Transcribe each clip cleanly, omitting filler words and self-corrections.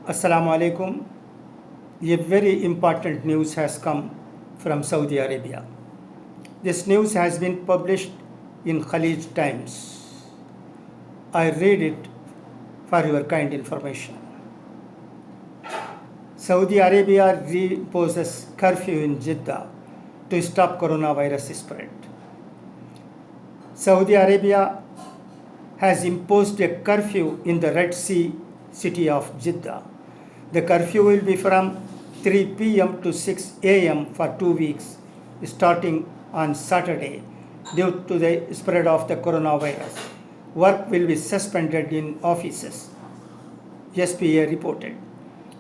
Assalamu alaikum. A very important news has come from Saudi Arabia. This news has been published in Khalij Times. I read it for your kind information. Saudi Arabia reimposes curfew in Jeddah to stop coronavirus spread. Saudi Arabia has imposed a curfew in the Red Sea city of Jeddah. The curfew will be from 3 p.m. to 6 a.m. for 2 weeks, starting on Saturday, due to the spread of the coronavirus. Work will be suspended in offices, SPA reported.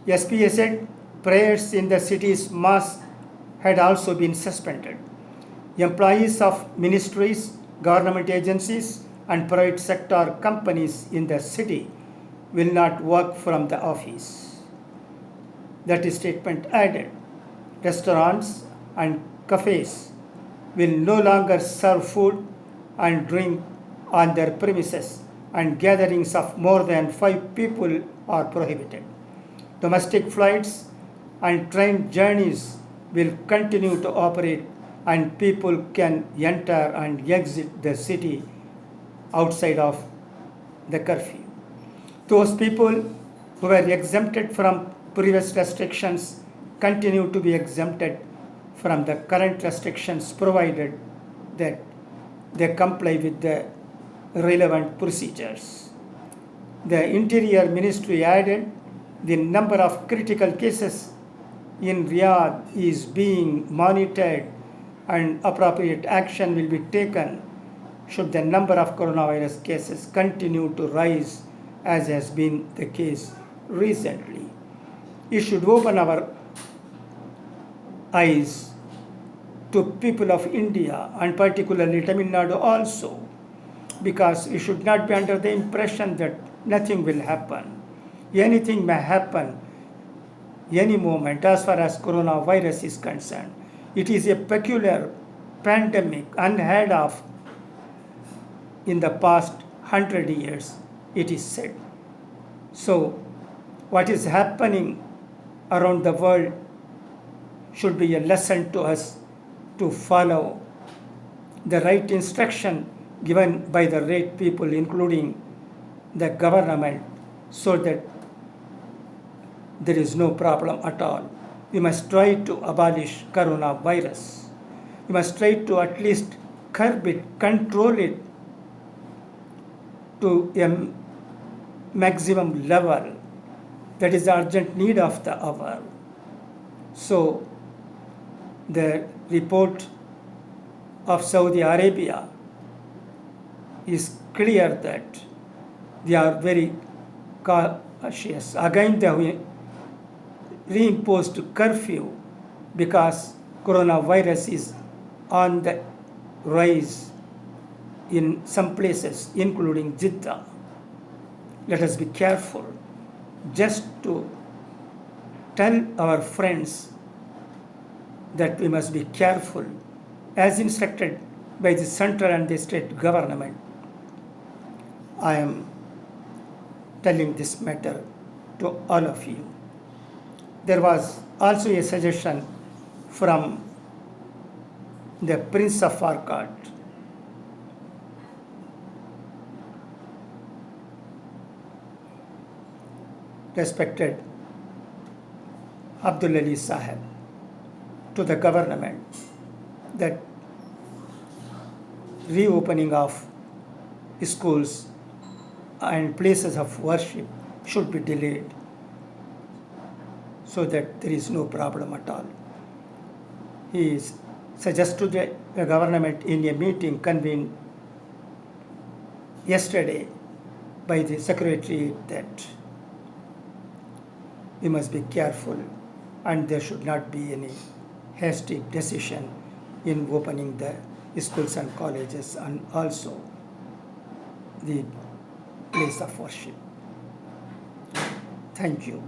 SPA said prayers in the city's mosque had also been suspended. Employees of ministries, government agencies, and private sector companies in the city will not work from the office. That statement added, restaurants and cafes will no longer serve food and drink on their premises, and gatherings of more than 5 people are prohibited. Domestic flights and train journeys will continue to operate, and people can enter and exit the city outside of the curfew. Those people who were exempted from previous restrictions continue to be exempted from the current restrictions, provided that they comply with the relevant procedures. The Interior Ministry added the number of critical cases in Riyadh is being monitored, and appropriate action will be taken should the number of coronavirus cases continue to rise, as has been the case recently. It should open our eyes to people of India, and particularly Tamil Nadu also, because we should not be under the impression that nothing will happen. Anything may happen any moment as far as coronavirus is concerned. It is a peculiar pandemic unheard of in the past 100 years, it is said. So, what is happening around the world should be a lesson to us to follow the right instruction given by the right people, including the government, so that there is no problem at all. We must try to abolish coronavirus. We must try to at least curb it, control it to a maximum level. That is the urgent need of the hour. So, the report of Saudi Arabia is clear that they are very cautious. Again, they reimposed curfew because coronavirus is on the rise in some places, including Jeddah. Let us be careful. Just to tell our friends that we must be careful, as instructed by the central and the state government. I am telling this matter to all of you. There was also a suggestion from the Prince of Arcot, respected Abdul Ali Sahib, to the government that reopening of schools and places of worship should be delayed so that there is no problem at all. He suggested to the government in a meeting convened yesterday by the secretary that we must be careful and there should not be any hasty decision in opening the schools and colleges and also the place of worship. Thank you.